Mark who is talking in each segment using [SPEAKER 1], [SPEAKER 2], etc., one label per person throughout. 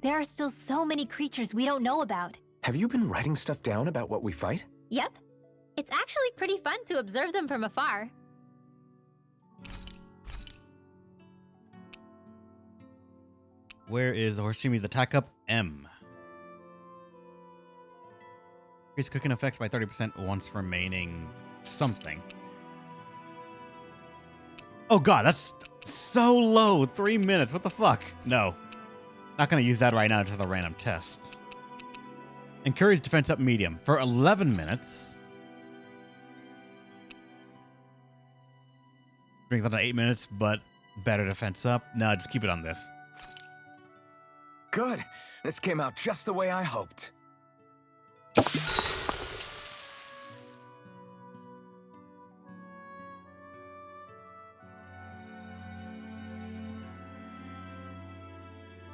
[SPEAKER 1] There are still so many creatures we don't know about.
[SPEAKER 2] Have you been writing stuff down about what we fight?
[SPEAKER 1] Yep. It's actually pretty fun to observe them from afar.
[SPEAKER 3] Where is the Horshimi? The attack up M. Increase cooking effects by 30% once remaining something. Oh god, that's so low. 3 minutes. What the fuck? No. Not gonna use that right now to the random tests. Encourage defense up medium for 11 minutes. Brings that to 8 minutes, but better defense up. No, just keep it on this.
[SPEAKER 2] Good. This came out just the way I hoped.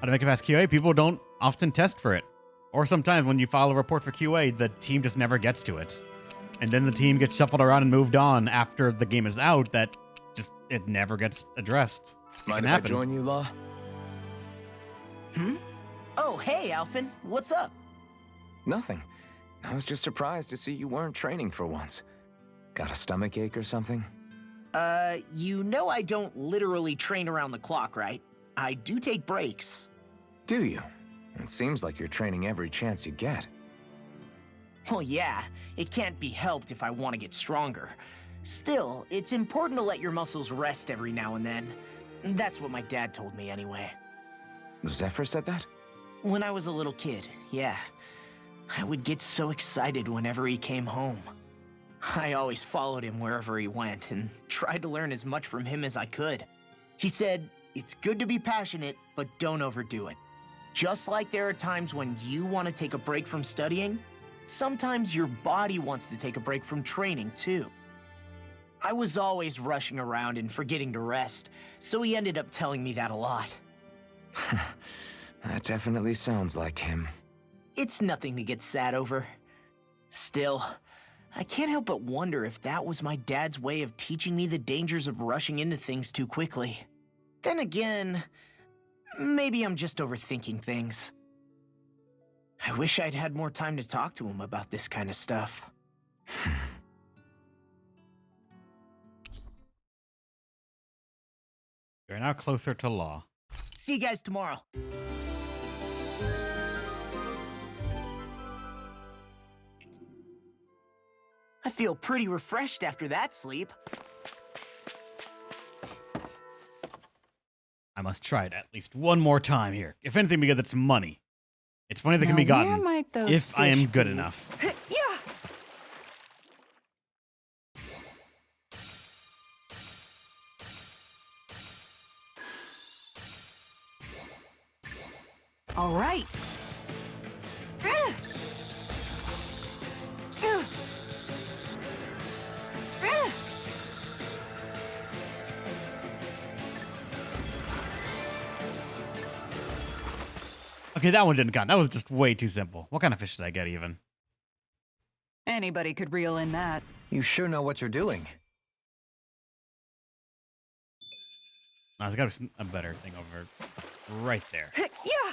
[SPEAKER 3] How to make it past QA? People don't often test for it. Or sometimes when you file a report for QA, the team just never gets to it. And then the team gets shuffled around and moved on after the game is out, that just, it never gets addressed.
[SPEAKER 2] Mind if I join you, Law?
[SPEAKER 4] Oh, hey, Alphen. What's up?
[SPEAKER 2] Nothing. I was just surprised to see you weren't training for once. Got a stomachache or something?
[SPEAKER 4] You know I don't literally train around the clock, right? I do take breaks.
[SPEAKER 2] Do you? It seems like you're training every chance you get.
[SPEAKER 4] Well, yeah, it can't be helped if I want to get stronger. Still, it's important to let your muscles rest every now and then. That's what my dad told me anyway.
[SPEAKER 2] Zephyr said that?
[SPEAKER 4] When I was a little kid, yeah. I would get so excited whenever he came home. I always followed him wherever he went and tried to learn as much from him as I could. He said, it's good to be passionate, but don't overdo it. Just like there are times when you want to take a break from studying, sometimes your body wants to take a break from training too. I was always rushing around and forgetting to rest, so he ended up telling me that a lot.
[SPEAKER 2] That definitely sounds like him.
[SPEAKER 4] It's nothing to get sad over. Still, I can't help but wonder if that was my dad's way of teaching me the dangers of rushing into things too quickly. Then again, maybe I'm just overthinking things. I wish I'd had more time to talk to him about this kind of stuff.
[SPEAKER 3] You're now closer to Law.
[SPEAKER 4] See you guys tomorrow. I feel pretty refreshed after that sleep.
[SPEAKER 3] I must try it at least one more time here. If anything, we get that's money. It's money that can be
[SPEAKER 5] Now, where
[SPEAKER 3] gotten
[SPEAKER 5] might those
[SPEAKER 3] if I am
[SPEAKER 5] fish
[SPEAKER 3] good
[SPEAKER 5] be?
[SPEAKER 3] enough.
[SPEAKER 5] Yeah. All right.
[SPEAKER 3] Okay, that one didn't count. That was just way too simple. What kind of fish did I get even?
[SPEAKER 5] Anybody could reel in that.
[SPEAKER 6] You sure know what you're doing.
[SPEAKER 3] No, there's got to be a better thing over right there.
[SPEAKER 5] Yeah.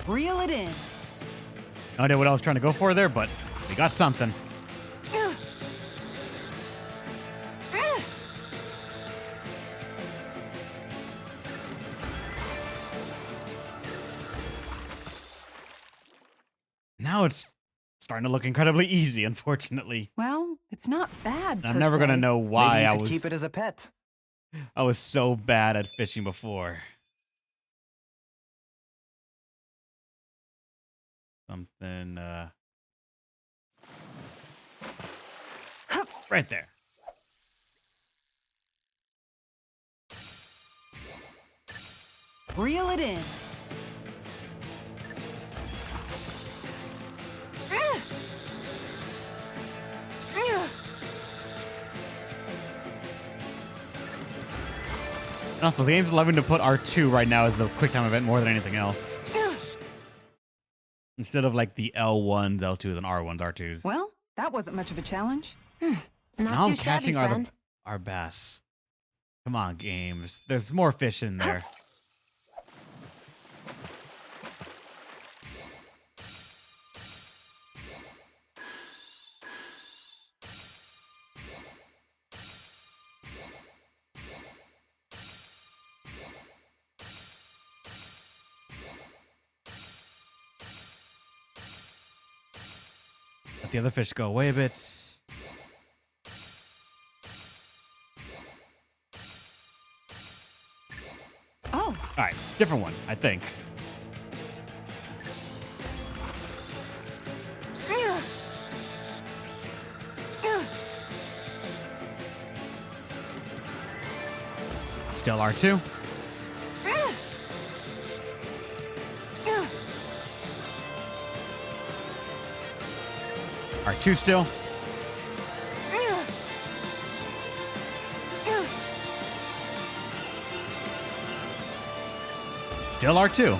[SPEAKER 5] Reel it in.
[SPEAKER 3] No idea what I was trying to go for there, but we got something. Now it's starting to look incredibly easy, unfortunately.
[SPEAKER 5] Well, it's not bad.
[SPEAKER 3] I'm never gonna know why
[SPEAKER 6] Maybe you
[SPEAKER 3] I
[SPEAKER 6] could
[SPEAKER 3] was
[SPEAKER 6] keep it as a pet.
[SPEAKER 3] I was so bad at fishing before. Something right there.
[SPEAKER 5] Reel it in.
[SPEAKER 3] And also, the game's loving to put R2 right now as the quick time event more than anything else. Instead of like the L1s, L2s, and R1s, R2s.
[SPEAKER 5] Well, that wasn't much of a challenge.
[SPEAKER 1] Not
[SPEAKER 3] Now
[SPEAKER 1] too
[SPEAKER 3] I'm
[SPEAKER 1] shabby,
[SPEAKER 3] catching
[SPEAKER 1] friend.
[SPEAKER 3] our bass. Come on, games. There's more fish in there. Let the other fish go away a bit.
[SPEAKER 5] Oh,
[SPEAKER 3] All right, different one, I think. Still R2. R2 still. Still R2.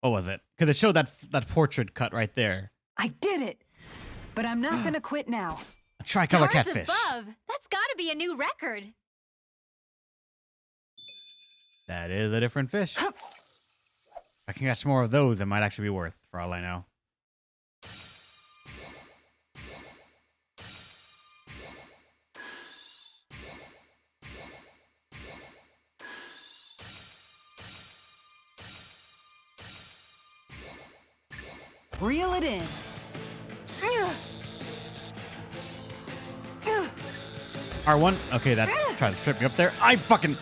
[SPEAKER 3] What was it? Because it showed that portrait cut right there.
[SPEAKER 5] I did it. But I'm not gonna quit now.
[SPEAKER 3] A tricolor
[SPEAKER 1] Stars
[SPEAKER 3] catfish.
[SPEAKER 1] above. That's gotta be a new record.
[SPEAKER 3] That is a different fish. If I can catch more of those, it might actually be worth, for all I know.
[SPEAKER 5] Reel it in.
[SPEAKER 3] R1. Okay, that tried to trip me up there. I fucking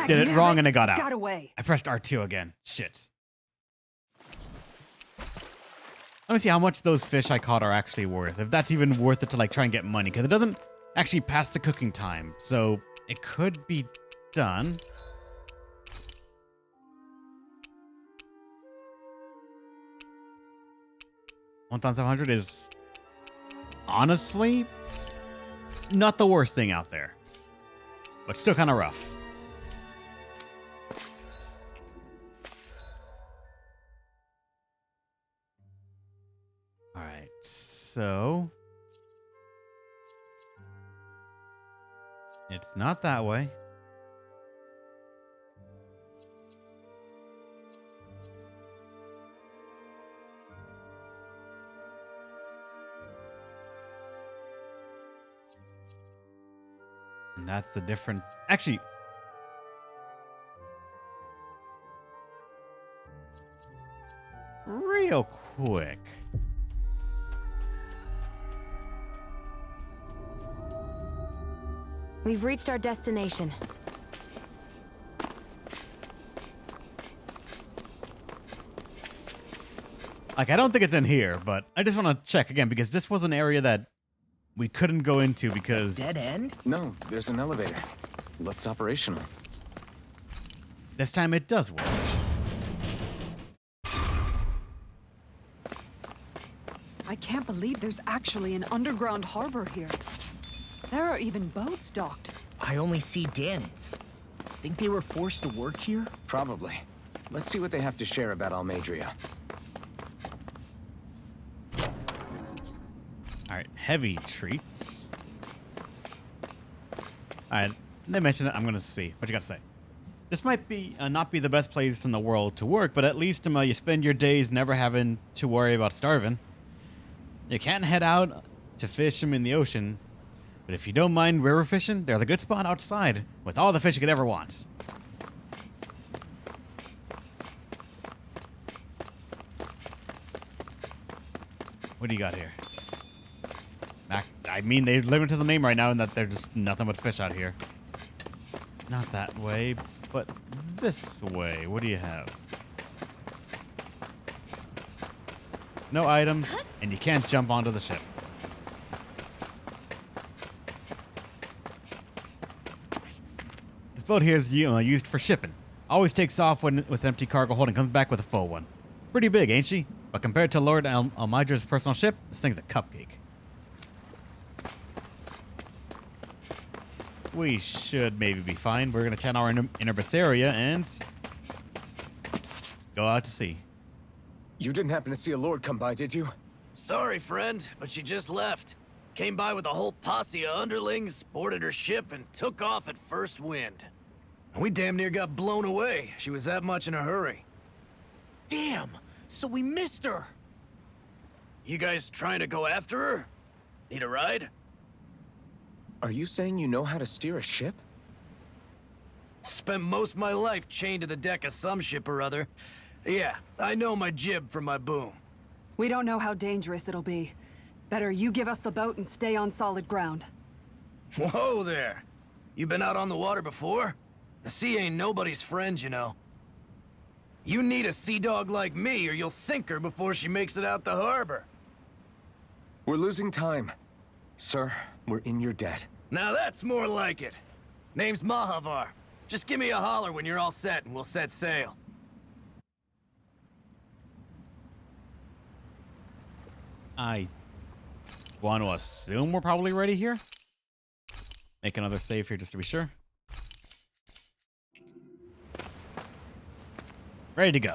[SPEAKER 3] did it wrong and it got out.
[SPEAKER 5] Got away.
[SPEAKER 3] I pressed R2 again. Shit. Let me see how much those fish I caught are actually worth. If that's even worth it to like try and get money. Because it doesn't actually pass the cooking time. So it could be done. $1,700 is honestly not the worst thing out there. But still kind of rough. Alright, so it's not that way. And that's the different. Actually, real quick.
[SPEAKER 1] We've reached our destination.
[SPEAKER 3] Like, I don't think it's in here, but I just want to check again because this was an area that we couldn't go into because
[SPEAKER 4] Dead end?
[SPEAKER 2] No, there's an elevator. Looks operational.
[SPEAKER 3] this time it does work.
[SPEAKER 5] I can't believe there's actually an underground harbor here. There are even boats docked.
[SPEAKER 4] I only see Danans. Think they were forced to work here?
[SPEAKER 2] Probably. Let's see what they have to share about Almadria.
[SPEAKER 3] All right, heavy treats. All right, they mentioned it. I'm gonna see what you got to say. This might be not be the best place in the world to work, but at least you spend your days never having to worry about starving. You can't head out to fish them in the ocean, but if you don't mind river fishing, there's a good spot outside with all the fish you could ever want. What do you got here? I mean, they're living to the name right now in that there's just nothing but fish out here. Not that way, but this way. What do you have? No items, and you can't jump onto the ship. This boat here is used for shipping. Always takes off with an empty cargo hold and comes back with a full one. Pretty big, ain't she? But compared to Lord Almadra's personal ship, this thing's a cupcake. we should maybe be fine. We're gonna channel our inner area and go out to sea.
[SPEAKER 2] You didn't happen to see a lord come by, did you?
[SPEAKER 7] Sorry, friend, but she just left. Came by with a whole posse of underlings, boarded her ship, and took off at first wind. We damn near got blown away. She was that much in a hurry.
[SPEAKER 4] Damn! So we missed her!
[SPEAKER 7] You guys trying to go after her? Need a ride?
[SPEAKER 2] Are you saying you know how to steer a ship?
[SPEAKER 7] Spent most of my life chained to the deck of some ship or other. Yeah, I know my jib from my boom.
[SPEAKER 5] We don't know how dangerous it'll be. Better you give us the boat and stay on solid ground.
[SPEAKER 7] Whoa there! You been out on the water before? The sea ain't nobody's friend, you know. You need a sea dog like me, or you'll sink her before she makes it out the harbor.
[SPEAKER 2] We're losing time. Sir, we're in your debt.
[SPEAKER 7] Now that's more like it. Name's Mahavar. Just give me a holler when you're all set and we'll set sail.
[SPEAKER 3] I want to assume we're probably ready here. Make another save here just to be sure. Ready to go.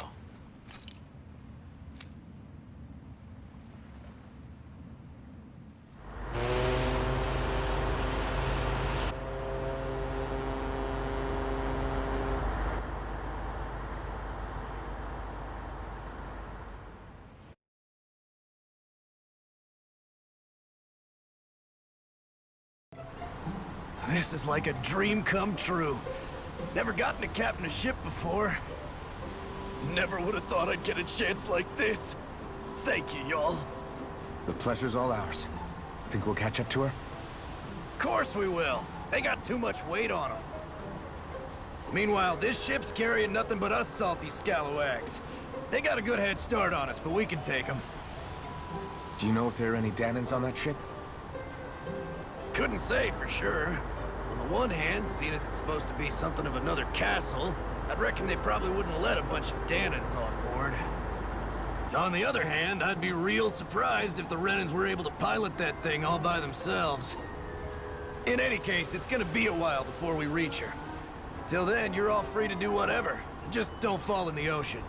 [SPEAKER 7] This is like a dream come true. Never gotten to captain a ship before. Never would have thought I'd get a chance like this. Thank you, y'all.
[SPEAKER 2] The pleasure's all ours. Think we'll catch up to her?
[SPEAKER 7] Course we will. They got too much weight on them. Meanwhile, this ship's carrying nothing but us salty scalawags. They got a good head start on us, but we can take them.
[SPEAKER 2] Do you know if there are any Danans on that ship?
[SPEAKER 7] Couldn't say for sure. On the one hand, seeing as it's supposed to be something of another castle, I'd reckon they probably wouldn't let a bunch of Danans on board. On the other hand, I'd be real surprised if the Renans were able to pilot that thing all by themselves. In any case, it's gonna be a while before we reach her. Until then, you're all free to do whatever. Just don't fall in the ocean.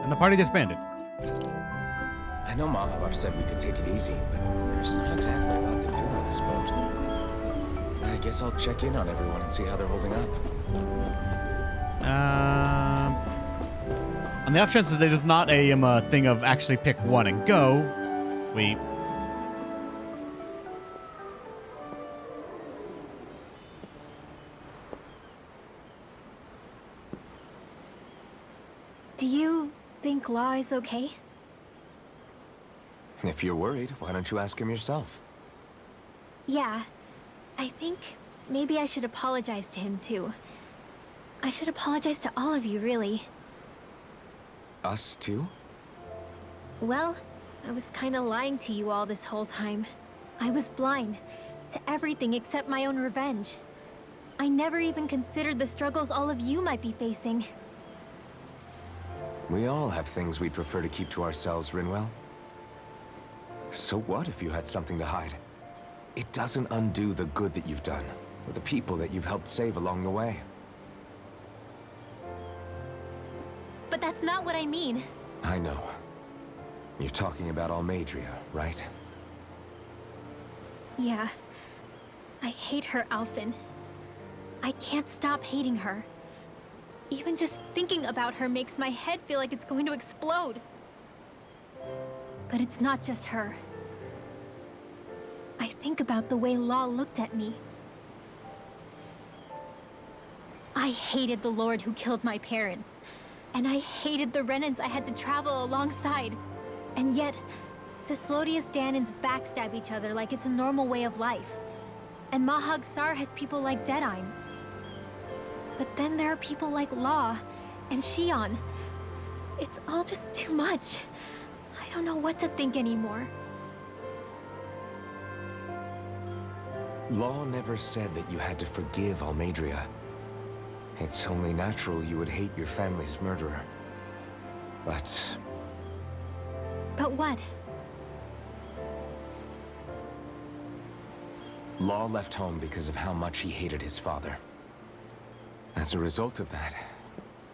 [SPEAKER 3] And the party disbanded.
[SPEAKER 2] I know Mahavar said we could take it easy, but there's not exactly a lot to do on this boat. I guess I'll check in on everyone and see how they're holding up.
[SPEAKER 3] On the off chance that it is not a thing of actually pick one and go, we...
[SPEAKER 1] Do you think Law is okay?
[SPEAKER 2] If you're worried, why don't you ask him yourself?
[SPEAKER 1] Yeah. I think maybe I should apologize to him too. I should apologize to all of you, really.
[SPEAKER 2] Us too?
[SPEAKER 1] Well, I was kinda lying to you all this whole time. I was blind to everything except my own revenge. I never even considered the struggles all of you might be facing.
[SPEAKER 2] We all have things we'd prefer to keep to ourselves, Rinwell. So what if you had something to hide? It doesn't undo the good that you've done, or the people that you've helped save along the way.
[SPEAKER 1] But that's not what I mean.
[SPEAKER 2] I know. You're talking about Almadria, right?
[SPEAKER 1] Yeah. I hate her, Alphen. I can't stop hating her. Even just thinking about her makes my head feel like it's going to explode. But it's not just her. I think about the way Law looked at me. I hated the Lord who killed my parents. And I hated the Renans I had to travel alongside. And yet, Cislodius Danans backstab each other like it's a normal way of life. And Mahag Sar has people like Deadeye. But then there are people like Law and Shion. It's all just too much. I don't know what to think anymore.
[SPEAKER 2] Law never said that you had to forgive Almadria. It's only natural you would hate your family's murderer. But
[SPEAKER 1] But what?
[SPEAKER 2] Law left home because of how much he hated his father. As a result of that,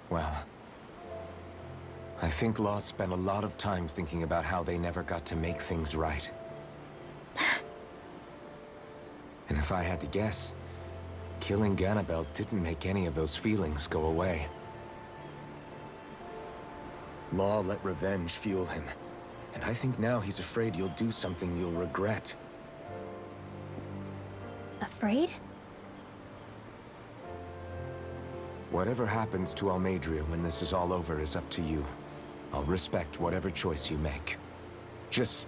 [SPEAKER 2] well, I think Law spent a lot of time thinking about how they never got to make things right. And if I had to guess, killing Ganabel didn't make any of those feelings go away. Law let revenge fuel him, and I think now he's afraid you'll do something you'll regret.
[SPEAKER 1] Afraid?
[SPEAKER 2] Whatever happens to Almadria when this is all over is up to you. I'll respect whatever choice you make. Just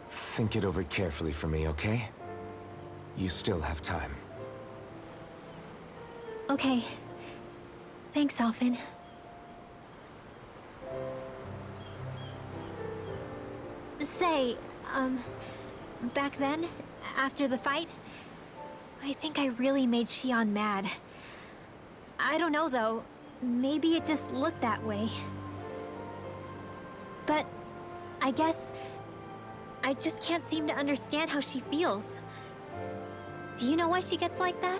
[SPEAKER 2] think it over carefully for me, okay? You still have time.
[SPEAKER 1] Okay. Thanks, Alphen. Say, back then, after the fight, I think I really made Xion mad. I don't know, though. Maybe it just looked that way. But I guess I just can't seem to understand how she feels. Do you know why she gets like that?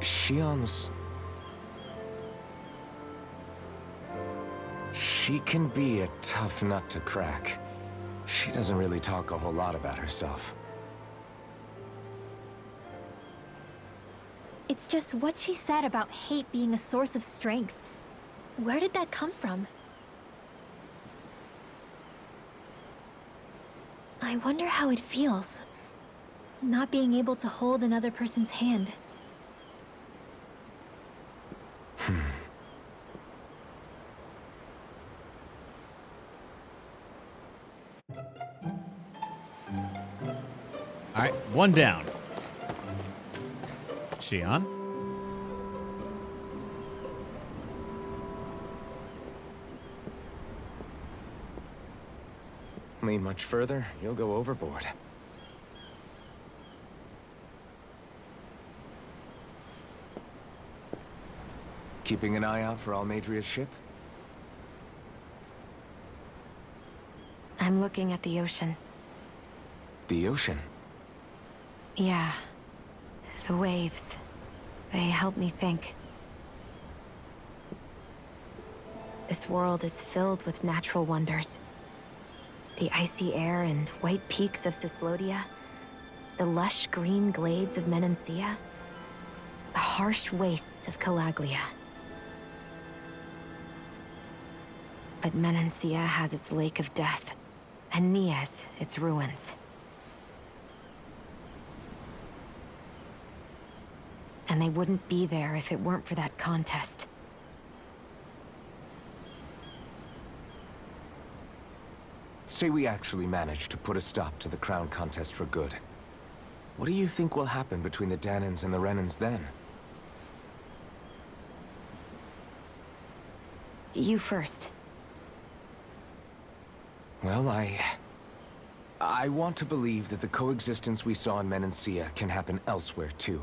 [SPEAKER 2] Xion's... She can be a tough nut to crack. She doesn't really talk a whole lot about herself.
[SPEAKER 1] It's just what she said about hate being a source of strength. Where did that come from? I wonder how it feels, not being able to hold another person's hand.
[SPEAKER 3] All right, one down. Xion.
[SPEAKER 2] Lean much further, you'll go overboard. Keeping an eye out for Almadria's ship?
[SPEAKER 8] I'm looking at the ocean.
[SPEAKER 2] The ocean?
[SPEAKER 8] Yeah. The waves. They help me think. This world is filled with natural wonders. The icy air and white peaks of Cyslodia. The lush green glades of Menancia. The harsh wastes of Calaglia. But Menancia has its Lake of Death, and Nias its ruins. And they wouldn't be there if it weren't for that contest.
[SPEAKER 2] Say we actually manage to put a stop to the crown contest for good. What do you think will happen between the Danans and the Renans then?
[SPEAKER 8] You first.
[SPEAKER 2] Well, I want to believe that the coexistence we saw in Menancia can happen elsewhere, too.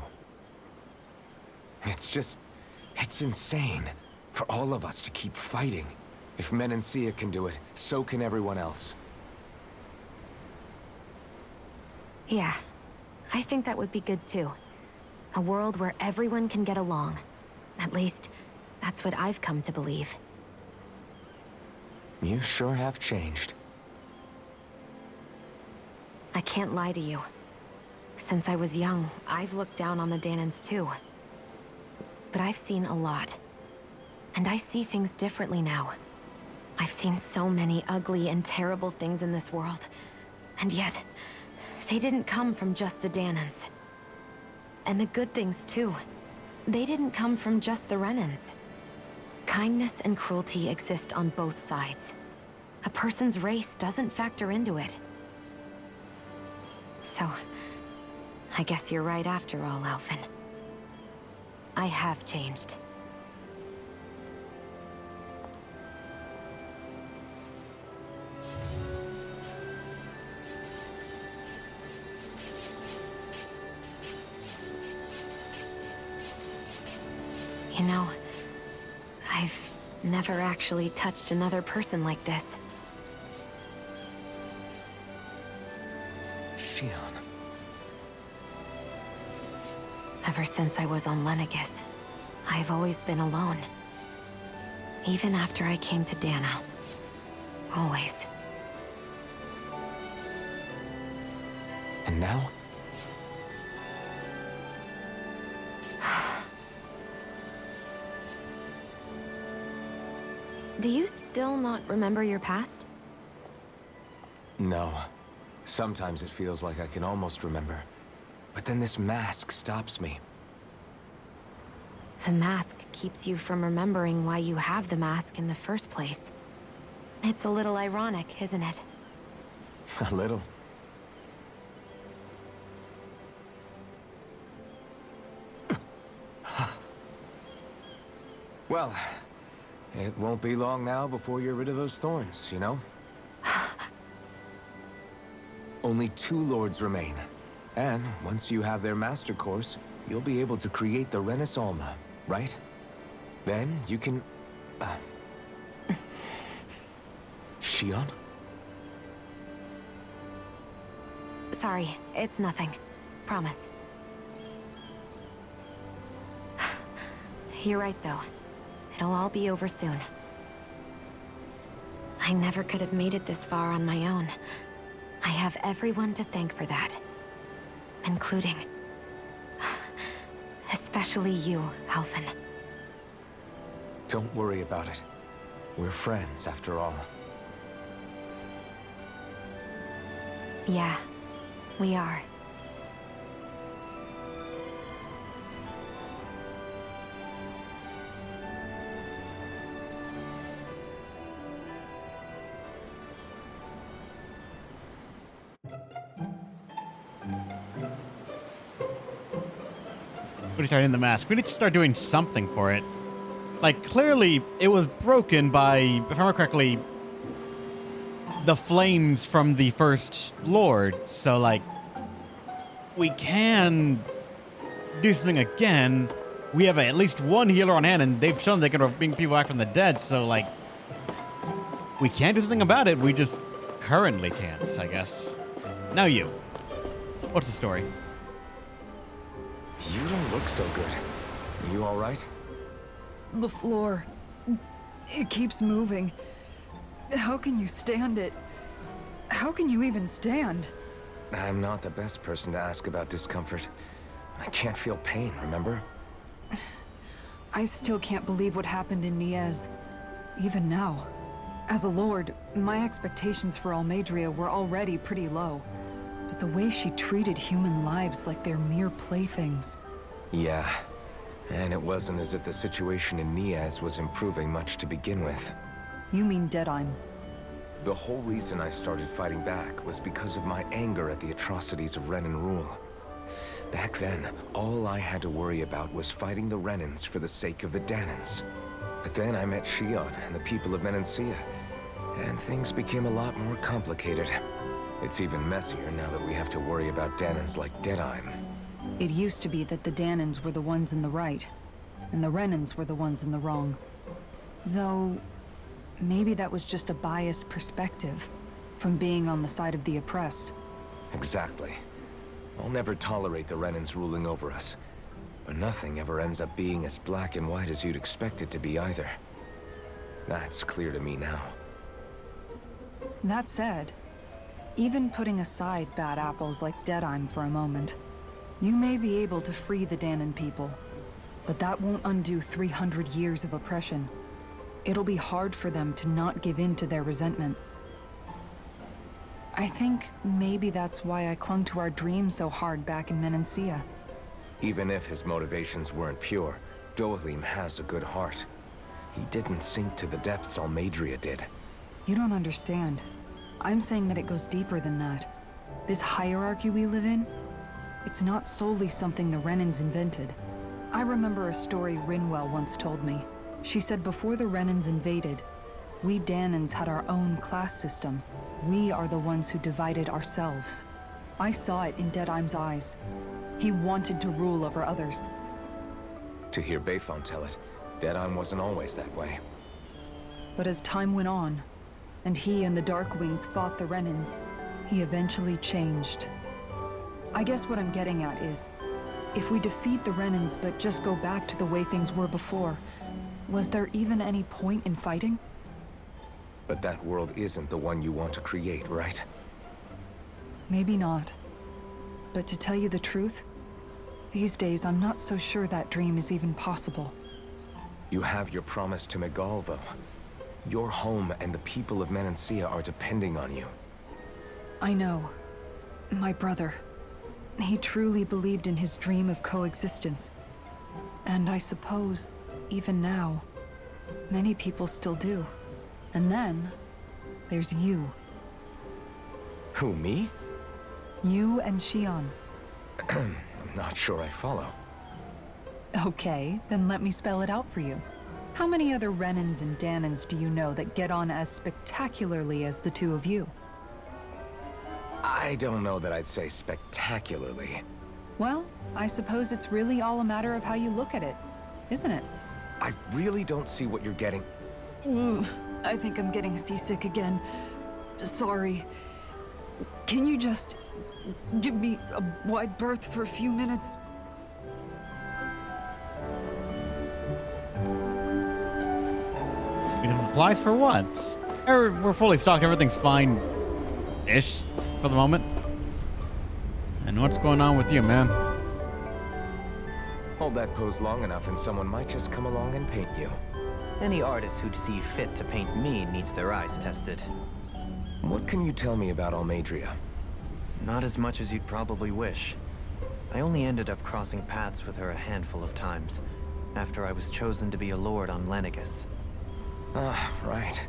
[SPEAKER 2] It's insane for all of us to keep fighting. If Menancia can do it, so can everyone else.
[SPEAKER 8] Yeah, I think that would be good too. A world where everyone can get along. At least, that's what I've come to believe.
[SPEAKER 2] You sure have changed.
[SPEAKER 8] I can't lie to you. Since I was young, I've looked down on the Danans too. But I've seen a lot. And I see things differently now. I've seen so many ugly and terrible things in this world. And yet, they didn't come from just the Danans. And the good things too. They didn't come from just the Renans. Kindness and cruelty exist on both sides. A person's race doesn't factor into it. So, I guess you're right after all, Alphen. I have changed. You know, I've never actually touched another person like this.
[SPEAKER 2] Xion.
[SPEAKER 8] Ever since I was on Lenegis, I've always been alone. Even after I came to Dana. Always.
[SPEAKER 2] And now?
[SPEAKER 8] Do you still not remember your past?
[SPEAKER 2] No. Sometimes it feels like I can almost remember. But then this mask stops me.
[SPEAKER 8] The mask keeps you from remembering why you have the mask in the first place. It's a little ironic, isn't it?
[SPEAKER 2] A little. Well, it won't be long now before you're rid of those thorns, you know? Only 2 lords remain. And once you have their master course, you'll be able to create the Renis Alma, right? Then you can... Shion?
[SPEAKER 8] Sorry, it's nothing. Promise. You're right, though. It'll all be over soon. I never could have made it this far on my own. I have everyone to thank for that. Including... especially you, Alphen.
[SPEAKER 2] Don't worry about it. We're friends, after all.
[SPEAKER 8] Yeah, we are.
[SPEAKER 3] We start in the mask. We need to start doing something for it. Like, clearly, it was broken by, if I remember correctly, the flames from the first Lord. So, like, we can do something again. We have at least one healer on hand, and they've shown they can bring people back from the dead. So, like, we can do something about it. We just currently can't, I guess. Now you. What's the story?
[SPEAKER 2] You don't look so good. You all right?
[SPEAKER 5] The floor. It keeps moving. How can you stand it? How can you even stand?
[SPEAKER 2] I'm not the best person to ask about discomfort. I can't feel pain, remember?
[SPEAKER 5] I still can't believe what happened in Niez. Even now. As a lord, my expectations for Almeidrea were already pretty low. But the way she treated human lives like they're mere playthings.
[SPEAKER 2] Yeah. And it wasn't as if the situation in Niez was improving much to begin with.
[SPEAKER 5] You mean Deadheim?
[SPEAKER 2] The whole reason I started fighting back was because of my anger at the atrocities of Renin rule. Back then, all I had to worry about was fighting the Renins for the sake of the Danans. But then I met Shion and the people of Menancia, and things became a lot more complicated. It's even messier now that we have to worry about Danans like Deadheim.
[SPEAKER 5] It used to be that the Danans were the ones in the right, and the Renins were the ones in the wrong. Though, maybe that was just a biased perspective from being on the side of the oppressed.
[SPEAKER 2] Exactly. I'll never tolerate the Renins ruling over us. But nothing ever ends up being as black and white as you'd expect it to be either. That's clear to me now.
[SPEAKER 5] That said, even putting aside bad apples like Deadheim for a moment, you may be able to free the Danan people, but that won't undo 300 years of oppression. It'll be hard for them to not give in to their resentment. I think maybe that's why I clung to our dream so hard back in Menancia.
[SPEAKER 2] Even if his motivations weren't pure, Dohalim has a good heart. He didn't sink to the depths Almeidrea did.
[SPEAKER 5] You don't understand. I'm saying that it goes deeper than that. This hierarchy we live in, it's not solely something the Renins invented. I remember a story Rinwell once told me. She said before the Renins invaded, we Danans had our own class system. We are the ones who divided ourselves. I saw it in Deadheim's eyes. He wanted to rule over others.
[SPEAKER 2] To hear Bayfon tell it, Deadheim wasn't always that way.
[SPEAKER 5] But as time went on, and he and the Darkwings fought the Renins, he eventually changed. I guess what I'm getting at is, If we defeat the Renans but just go back to the way things were before, was there even any point in fighting?
[SPEAKER 2] But that world isn't the one you want to create, right?
[SPEAKER 5] Maybe not. But to tell you the truth, these days I'm not so sure that dream is even possible.
[SPEAKER 2] You have your promise to Megal, though. Your home and the people of Menancia are depending on you.
[SPEAKER 5] I know. My brother. He truly believed in his dream of coexistence. And I suppose, even now, many people still do. And then, there's you.
[SPEAKER 2] Who, me?
[SPEAKER 5] You and Shion.
[SPEAKER 2] I'm not sure I follow.
[SPEAKER 5] Okay, then let me spell it out for you. How many other Renans and Danans do you know that get on as spectacularly as the two of you?
[SPEAKER 2] I don't know that I'd say spectacularly.
[SPEAKER 5] Well, I suppose it's really all a matter of how you look at it, isn't it?
[SPEAKER 2] I really don't see what you're getting.
[SPEAKER 5] I think I'm getting seasick again. Sorry. Can you just give me a wide berth for a few minutes?
[SPEAKER 3] Supplies for what? We're fully stocked. Everything's fine-ish for the moment. And what's going on with you, man?
[SPEAKER 2] Hold that pose long enough and someone might just come along and paint you.
[SPEAKER 6] Any artist who'd see fit to paint me needs their eyes tested.
[SPEAKER 2] What can you tell me about Almadria?
[SPEAKER 6] Not as much as you'd probably wish. I only ended up crossing paths with her a handful of times, after I was chosen to be a lord on Lenegus.
[SPEAKER 2] Ah, right.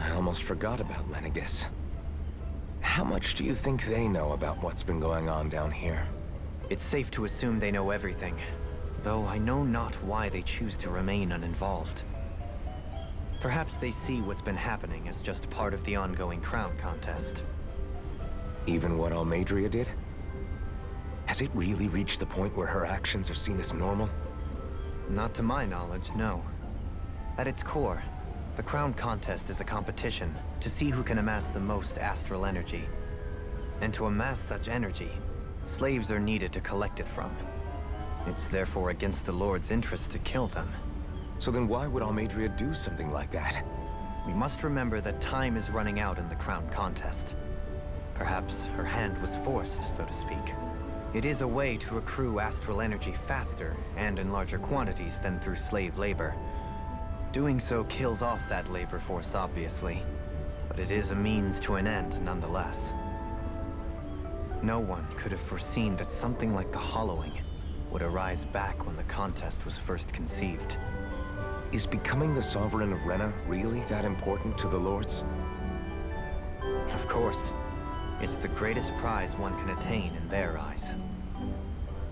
[SPEAKER 2] I almost forgot about Lenegus. How much do you think they know about what's been going on down here?
[SPEAKER 6] It's safe to assume they know everything, though I know not why they choose to remain uninvolved. Perhaps they see what's been happening as just part of the ongoing crown contest.
[SPEAKER 2] Even what Almadria did? Has it really reached the point where her actions are seen as normal?
[SPEAKER 6] Not to my knowledge, no. At its core, the crown contest is a competition to see who can amass the most astral energy. And to amass such energy, slaves are needed to collect it from. It's therefore against the Lord's interest to kill them.
[SPEAKER 2] So then why would Almadria do something like that?
[SPEAKER 6] We must remember that time is running out in the crown contest. Perhaps her hand was forced, so to speak. It is a way to accrue astral energy faster and in larger quantities than through slave labor. Doing so kills off that labor force, obviously, but it is a means to an end nonetheless. No one could have foreseen that something like the Hollowing would arise back when the contest was first conceived.
[SPEAKER 2] Is becoming the Sovereign of Rena really that important to the Lords?
[SPEAKER 6] Of course. It's the greatest prize one can attain in their eyes.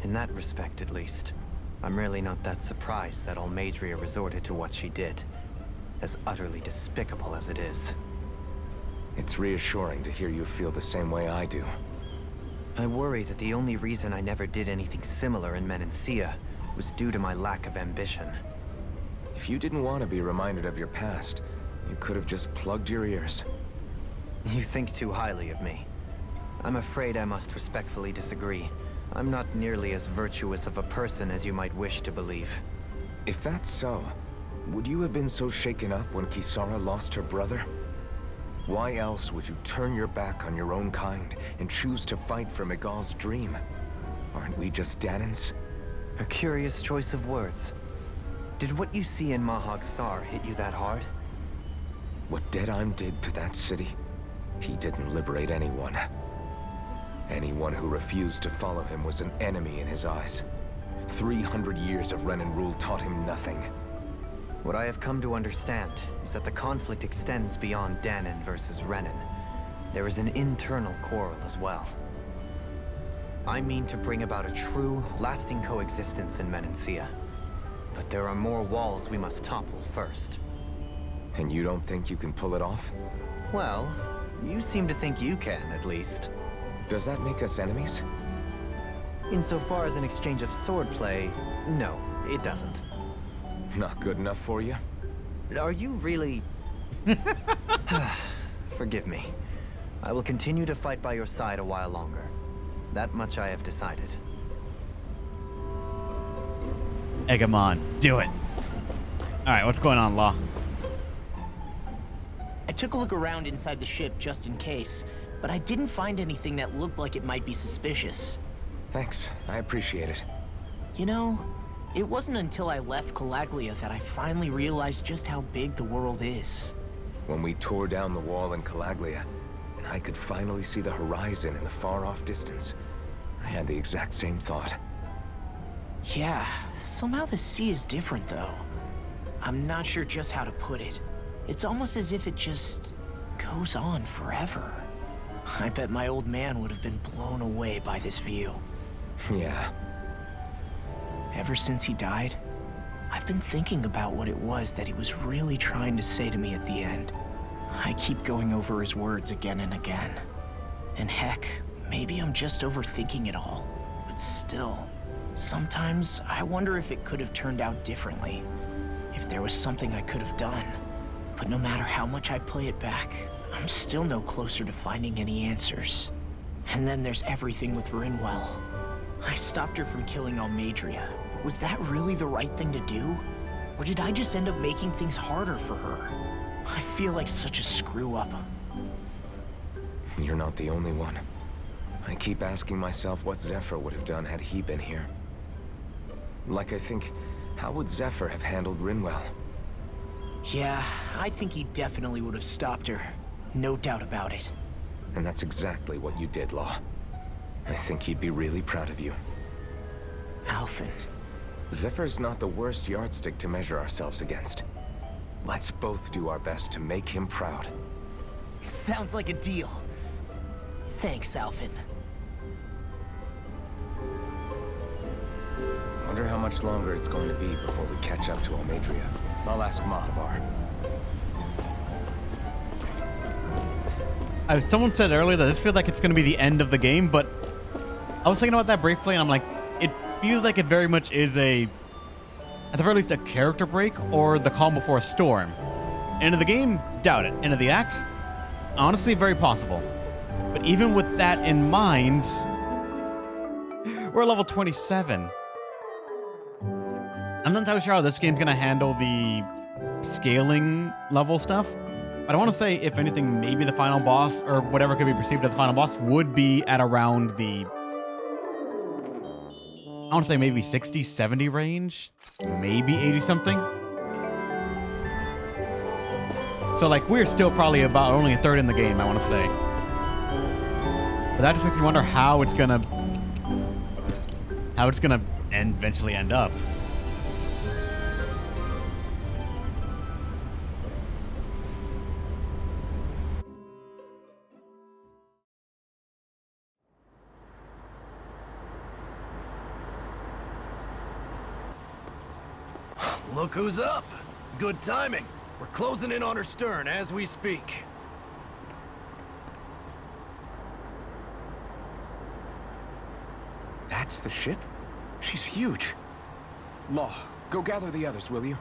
[SPEAKER 6] In that respect, at least, I'm really not that surprised that Almadria resorted to what she did, as utterly despicable as it is.
[SPEAKER 2] It's reassuring to hear you feel the same way I do.
[SPEAKER 6] I worry that the only reason I never did anything similar in Menancia was due to my lack of ambition.
[SPEAKER 2] If you didn't want to be reminded of your past, you could have just plugged your ears.
[SPEAKER 6] You think too highly of me. I'm afraid I must respectfully disagree. I'm not nearly as virtuous of a person as you might wish to believe.
[SPEAKER 2] If that's so, would you have been so shaken up when Kisara lost her brother? Why else would you turn your back on your own kind and choose to fight for Megal's dream? Aren't we just Danans?
[SPEAKER 6] A curious choice of words. Did what you see in Mahag Sar hit you that hard?
[SPEAKER 2] What Deadheim did to that city, he didn't liberate anyone. Anyone who refused to follow him was an enemy in his eyes. 300 years of Renan rule taught him nothing.
[SPEAKER 6] What I have come to understand is that the conflict extends beyond Danan versus Renan. There is an internal quarrel as well. I mean to bring about a true, lasting coexistence in Menancia. But there are more walls we must topple first.
[SPEAKER 2] And you don't think you can pull it off?
[SPEAKER 6] Well, you seem to think you can, at least.
[SPEAKER 2] Does that make us enemies?
[SPEAKER 6] Insofar as an exchange of swordplay, no, it doesn't.
[SPEAKER 2] Not good enough for you?
[SPEAKER 6] Are you really... Forgive me. I will continue to fight by your side a while longer. That much I have decided.
[SPEAKER 3] Eggamon, do it. All right, what's going on, Law?
[SPEAKER 4] I took a look around inside the ship just in case, but I didn't find anything that looked like it might be suspicious.
[SPEAKER 2] Thanks, I appreciate it.
[SPEAKER 4] You know, it wasn't until I left Calaglia that I finally realized just how big the world is.
[SPEAKER 2] When we tore down the wall in Calaglia, and I could finally see the horizon in the far-off distance, I had the exact same thought.
[SPEAKER 4] Yeah, somehow the sea is different though. I'm not sure just how to put it. It's almost as if it just goes on forever. I bet my old man would have been blown away by this view.
[SPEAKER 2] Yeah.
[SPEAKER 4] Ever since he died, I've been thinking about what it was that he was really trying to say to me at the end. I keep going over his words again and again. And heck, maybe I'm just overthinking it all. But still, sometimes I wonder if it could have turned out differently. If there was something I could have done. But no matter how much I play it back, I'm still no closer to finding any answers. And then there's everything with Rinwell. I stopped her from killing Almadria, but was that really the right thing to do? Or did I just end up making things harder for her? I feel like such a screw-up.
[SPEAKER 2] You're not the only one. I keep asking myself what Zephyr would have done had he been here. Like I think, how would Zephyr have handled Rinwell?
[SPEAKER 4] Yeah, I think he definitely would have stopped her. No doubt about it.
[SPEAKER 2] And that's exactly what you did, Law. I think he'd be really proud of you.
[SPEAKER 4] Alphen.
[SPEAKER 2] Zephyr's not the worst yardstick to measure ourselves against. Let's both do our best to make him proud.
[SPEAKER 4] Sounds like a deal. Thanks, Alphen.
[SPEAKER 2] Wonder how much longer it's going to be before we catch up to Almadria. I'll ask Mahavar.
[SPEAKER 3] Someone said earlier that this feels like it's going to be the end of the game, but I was thinking about that briefly, and I'm like, it feels like it very much is at the very least, a character break or the calm before a storm. End of the game? Doubt it. End of the act? Honestly, very possible. But even with that in mind, we're level 27. I'm not entirely sure how this game's going to handle the scaling level stuff. But I want to say, if anything, maybe the final boss, or whatever could be perceived as the final boss, would be at around the... I want to say maybe 60, 70 range. Maybe 80 something. So, like, we're still probably about only a third in the game, I want to say. But that just makes me wonder how it's gonna eventually end up.
[SPEAKER 7] Look who's up. Good timing. We're closing in on her stern as we speak.
[SPEAKER 2] That's the ship? She's huge. Law, go gather the others, will you?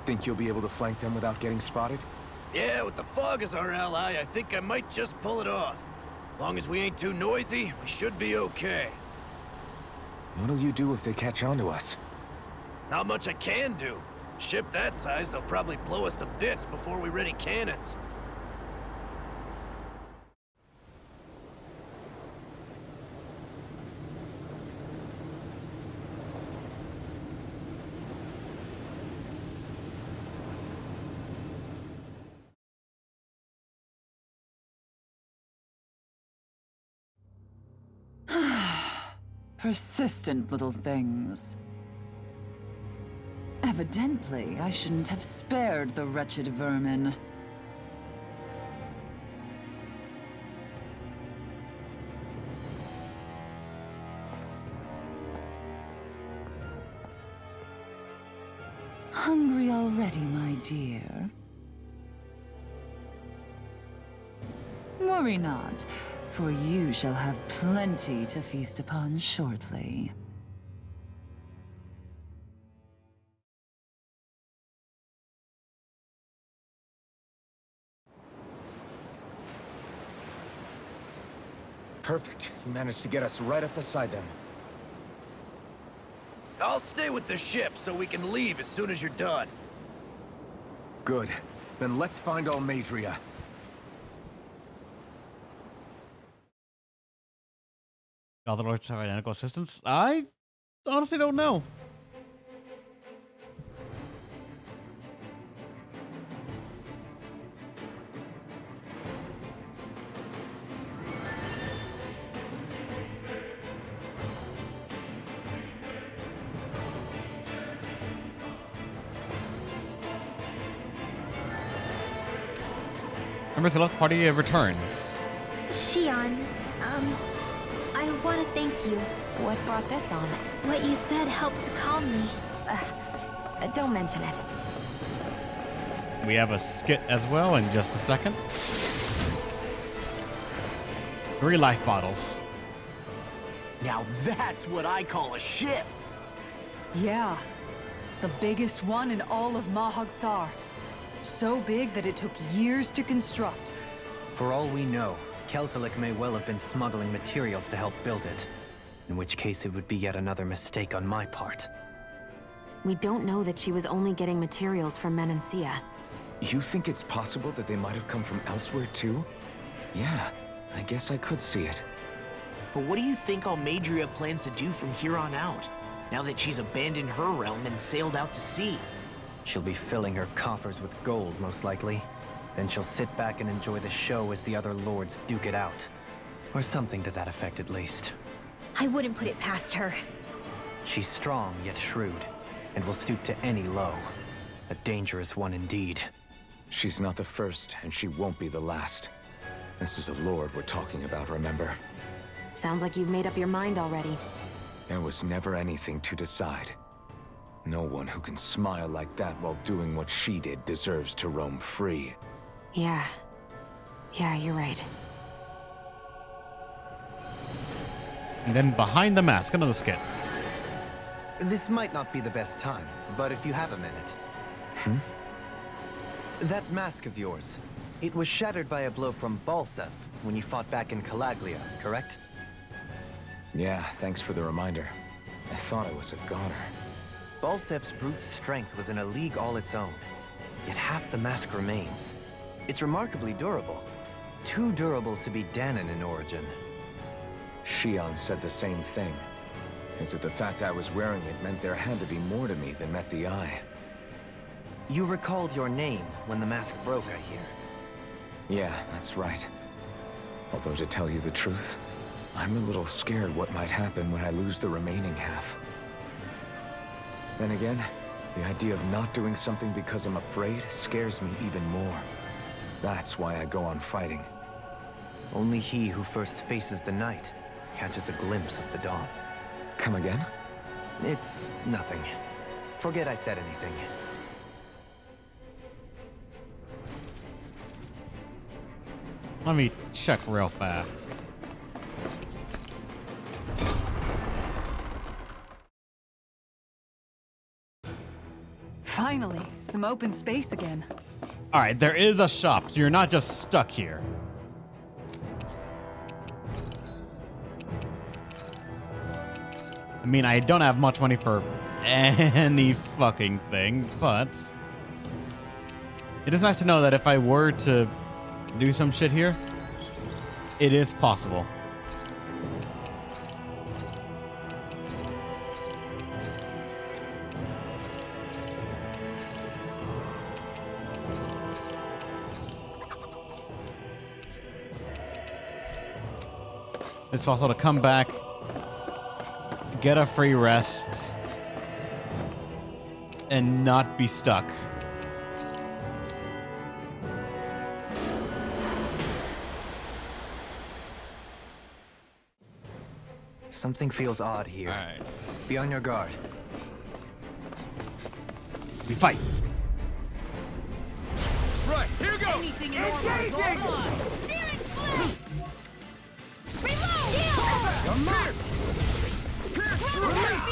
[SPEAKER 2] Think you'll be able to flank them without getting spotted?
[SPEAKER 7] Yeah, with the fog as our ally, I think I might just pull it off. Long as we ain't too noisy, we should be okay.
[SPEAKER 2] What'll you do if they catch on to us?
[SPEAKER 7] Not much I can do. Ship that size, they'll probably blow us to bits before we ready cannons.
[SPEAKER 9] Persistent little things. Evidently, I shouldn't have spared the wretched vermin. Hungry already, my dear? Worry not, for you shall have plenty to feast upon shortly.
[SPEAKER 2] Perfect. You managed to get us right up beside them.
[SPEAKER 7] I'll stay with the ship so we can leave as soon as you're done.
[SPEAKER 2] Good. Then let's find Almadria.
[SPEAKER 3] Other lords have identical assistants? I honestly don't know. Members of the left party have returned.
[SPEAKER 1] Shion, I want to thank you.
[SPEAKER 8] What brought this on?
[SPEAKER 1] What you said helped calm me.
[SPEAKER 8] Don't mention it.
[SPEAKER 3] We have a skit as well in just a second. 3 life bottles.
[SPEAKER 4] Now that's what I call a ship.
[SPEAKER 5] Yeah. The biggest one in all of Mahag-Sar. So big that it took years to construct.
[SPEAKER 6] For all we know, Kelselik may well have been smuggling materials to help build it. In which case it would be yet another mistake on my part.
[SPEAKER 8] We don't know that she was only getting materials from Menancia.
[SPEAKER 2] You think it's possible that they might have come from elsewhere too? Yeah, I guess I could see it.
[SPEAKER 4] But what do you think Almadria plans to do from here on out, now that she's abandoned her realm and sailed out to sea?
[SPEAKER 6] She'll be filling her coffers with gold, most likely. Then she'll sit back and enjoy the show as the other lords duke it out. Or something to that effect, at least.
[SPEAKER 1] I wouldn't put it past her.
[SPEAKER 6] She's strong, yet shrewd, and will stoop to any low. A dangerous one indeed.
[SPEAKER 2] She's not the first, and she won't be the last. This is a lord we're talking about, remember?
[SPEAKER 8] Sounds like you've made up your mind already.
[SPEAKER 2] There was never anything to decide. No one who can smile like that while doing what she did deserves to roam free.
[SPEAKER 8] Yeah, you're right.
[SPEAKER 3] And then behind the mask, another skit.
[SPEAKER 6] This might not be the best time, but if you have a minute. That mask of yours, it was shattered by a blow from Balsef when you fought back in Calaglia, correct?
[SPEAKER 2] Yeah, thanks for the reminder. I thought I was a goner.
[SPEAKER 6] Balsef's brute strength was in a league all its own, yet half the mask remains. It's remarkably durable. Too durable to be Danon in origin.
[SPEAKER 2] Shion said the same thing. As if the fact I was wearing it meant there had to be more to me than met the eye.
[SPEAKER 6] You recalled your name when the mask broke, I hear.
[SPEAKER 2] Yeah, that's right. Although to tell you the truth, I'm a little scared what might happen when I lose the remaining half. Then again, the idea of not doing something because I'm afraid scares me even more. That's why I go on fighting.
[SPEAKER 6] Only he who first faces the night catches a glimpse of the dawn.
[SPEAKER 2] Come again?
[SPEAKER 6] It's nothing. Forget I said anything.
[SPEAKER 3] Let me check real fast.
[SPEAKER 5] Finally, some open space again.
[SPEAKER 3] All right, there is a shop. So you're not just stuck here. I mean, I don't have much money for any fucking thing, but it is nice to know that if I were to do some shit here, it is possible. It's possible to come back, get a free rest, and not be stuck.
[SPEAKER 6] Something feels odd here.
[SPEAKER 3] All right.
[SPEAKER 6] Be on your guard.
[SPEAKER 3] We fight.
[SPEAKER 7] Right, here we go!
[SPEAKER 1] Searing flame! Reload! Heal!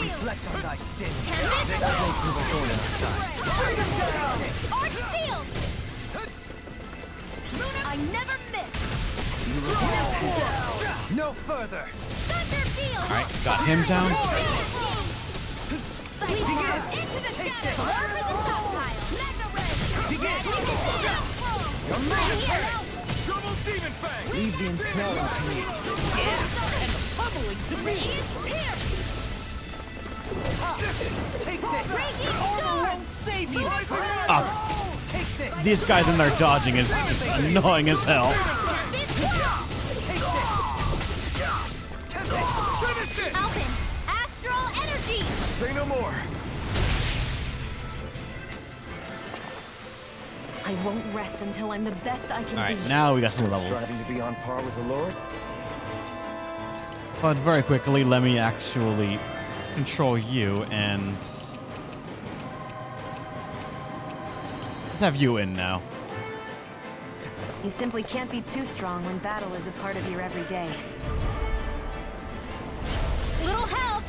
[SPEAKER 6] Reflect on thy sin.
[SPEAKER 1] Arch field! I never miss!
[SPEAKER 6] No further!
[SPEAKER 1] Thunder field!
[SPEAKER 3] All right, got him down.
[SPEAKER 1] Into the shadows! More for the stockpile! Mega red! Right here!
[SPEAKER 7] Double demon fang!
[SPEAKER 4] Leave the ensnaring to me.
[SPEAKER 3] These guys in there dodging is just annoying as hell.
[SPEAKER 1] Alvin, astral energy!
[SPEAKER 2] Say no more.
[SPEAKER 8] I won't rest until I'm the best I can
[SPEAKER 3] All right,
[SPEAKER 8] be.
[SPEAKER 3] now we got some
[SPEAKER 2] Still
[SPEAKER 3] levels.
[SPEAKER 2] striving to be on par with the Lord?
[SPEAKER 3] But very quickly, let me actually control you and let's have you in now.
[SPEAKER 8] You simply can't be too strong when battle is a part of your everyday.
[SPEAKER 1] Little help!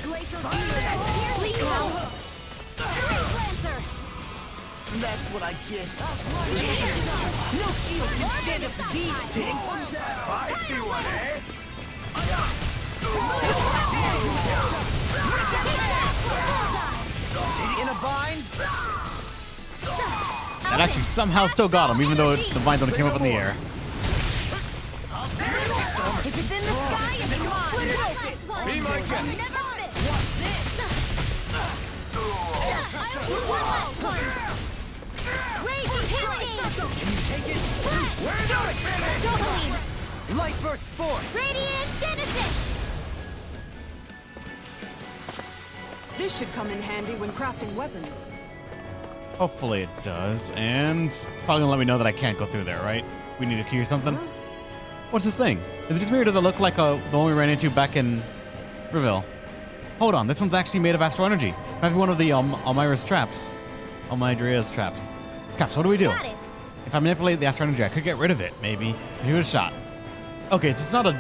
[SPEAKER 1] Glacial Sleep now! Lancer!
[SPEAKER 4] That's what I get. No shield can stand up to these things.
[SPEAKER 7] I see one, eh?
[SPEAKER 4] In a bind?
[SPEAKER 3] That actually somehow still got him, even though the vines only came up in the air.
[SPEAKER 1] If it's in the sky, it's gone!
[SPEAKER 7] Be my guest.
[SPEAKER 1] Never miss! Raging Hurricane! Doubling!
[SPEAKER 4] Light burst forth.
[SPEAKER 1] Radiant Genesis!
[SPEAKER 5] This should come in handy when crafting weapons.
[SPEAKER 3] Hopefully it does, and probably gonna let me know that I can't go through there, right? We need a key or something. What's this thing? Is it just me or does it look like the one we ran into back in Reville? Hold on, this one's actually made of astral energy. Might be one of the Almira's traps. Almira's traps. Caps, what do we do?
[SPEAKER 1] Got it!
[SPEAKER 3] If I manipulate the astral energy, I could get rid of it, maybe. Give it a shot. Okay, so it's not a...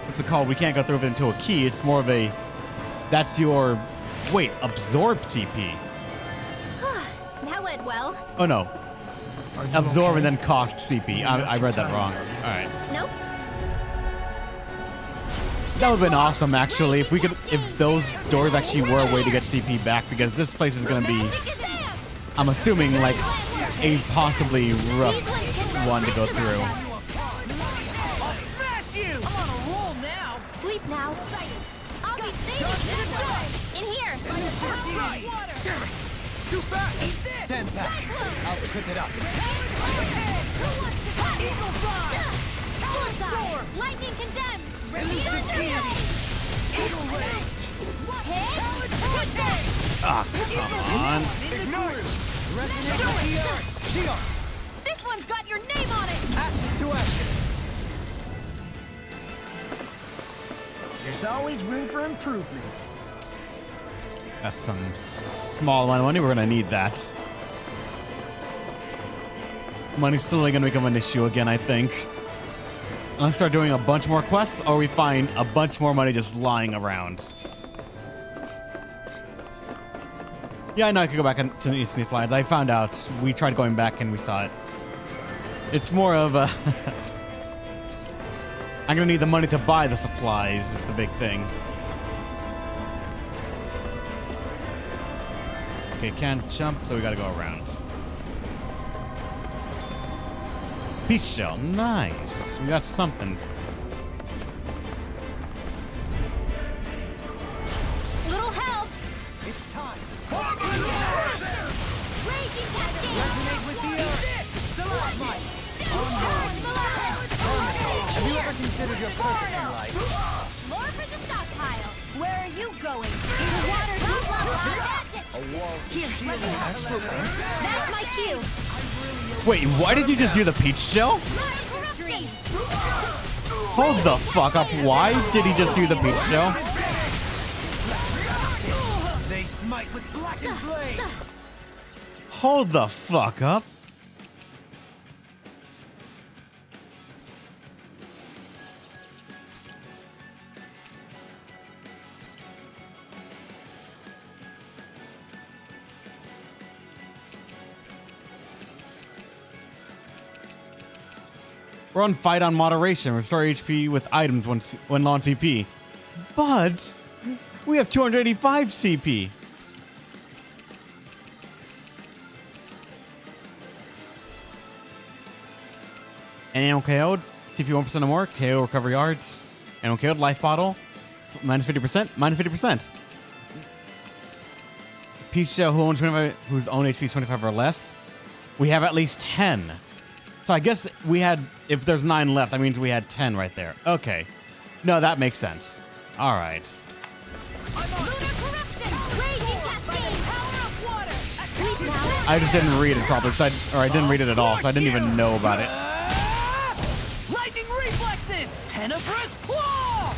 [SPEAKER 3] What's it called? We can't go through it into a key. It's more of a... That's your... Wait, absorb CP.
[SPEAKER 1] That went well.
[SPEAKER 3] Oh, no. Absorb and then cost CP. I read that wrong. All right.
[SPEAKER 1] Nope.
[SPEAKER 3] That would have been awesome, actually, if we could... If those doors actually were a way to get CP back, because this place is going to be... I'm assuming, like, a possibly rough one to go through.
[SPEAKER 1] Sleep now. I'll be saving you. In here.
[SPEAKER 7] Too fast!
[SPEAKER 4] Stand back. I'll trip it up.
[SPEAKER 1] Bullseye. Lightning condemned.
[SPEAKER 3] Ah, come on.
[SPEAKER 1] This one's got your name on it.
[SPEAKER 4] Ashes to ashes. There's always room for improvement.
[SPEAKER 3] That's some small amount of money. We're gonna need that. Money's slowly gonna become an issue again, I think. Let's start doing a bunch more quests, or we find a bunch more money just lying around. Yeah, I know I could go back to the Eastern Supplies. I found out. We tried going back and we saw it. It's more of a... I'm gonna need the money to buy the supplies is the big thing. Okay, can't jump, so we gotta go around. Peach shell, nice. We got something.
[SPEAKER 1] Little help.
[SPEAKER 4] It's time.
[SPEAKER 1] Raging cascade.
[SPEAKER 4] Resonate with the earth. Stalagmite. Have you ever considered your purpose in life?
[SPEAKER 1] More for the stockpile. Where are you going? The water's magic.
[SPEAKER 4] A wall.
[SPEAKER 1] Here, let me have. That's my cue.
[SPEAKER 3] Wait, why did you just do the peach shell?
[SPEAKER 1] Erupting.
[SPEAKER 3] Hold the fuck up. Why did he just do the peach shell?
[SPEAKER 4] They smite with blackened blade.
[SPEAKER 3] Hold the fuck up. We're on fight on moderation. Restore HP with items when low on CP. But we have 285 CP. Animal KO'd, CP 1% or more, KO recovery arts. Animal KO'd, life bottle, minus 50%, minus 50%. Peach Shell, whose own HP is 25 or less. We have at least 10. So I guess we had, if there's 9 left, that means we had 10 right there. Okay. No, that makes sense. All right. I just didn't read it properly, or I didn't read it at all, so I didn't even know about it.
[SPEAKER 4] Lightning reflexes! Tenebrous claw!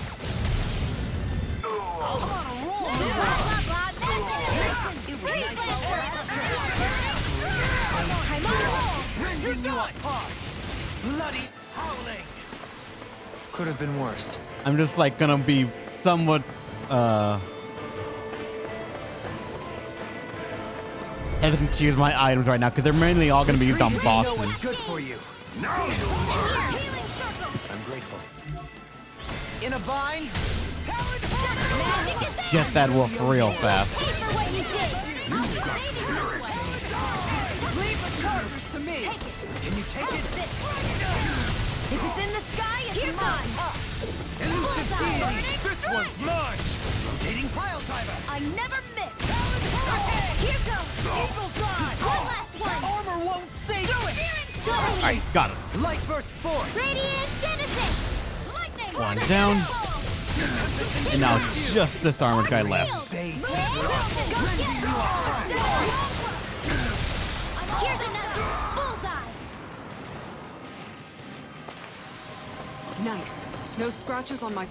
[SPEAKER 4] Bloody howling!
[SPEAKER 6] Could have been worse.
[SPEAKER 3] I'm just like gonna be somewhat hesitant to use my items right now because they're mainly all gonna be used on bosses.
[SPEAKER 6] Good for you. I'm grateful.
[SPEAKER 4] In a bind?
[SPEAKER 3] Get that wolf real fast.
[SPEAKER 5] Leave the chargers to me.
[SPEAKER 4] Can you take it?
[SPEAKER 1] If it's in the sky, it's mine.
[SPEAKER 4] This one's mine! Rotating pile driver!
[SPEAKER 1] I never miss. Here goes.
[SPEAKER 4] Eagle drive!
[SPEAKER 1] One last one.
[SPEAKER 4] Armor won't save you!
[SPEAKER 3] All right, got it.
[SPEAKER 4] Light burst force!
[SPEAKER 1] Radiant Genesis. Lightning.
[SPEAKER 3] One down. And now just this armored guy left.
[SPEAKER 4] Bathe.
[SPEAKER 1] Here's another. Bullseye.
[SPEAKER 5] Nice. No scratches on my...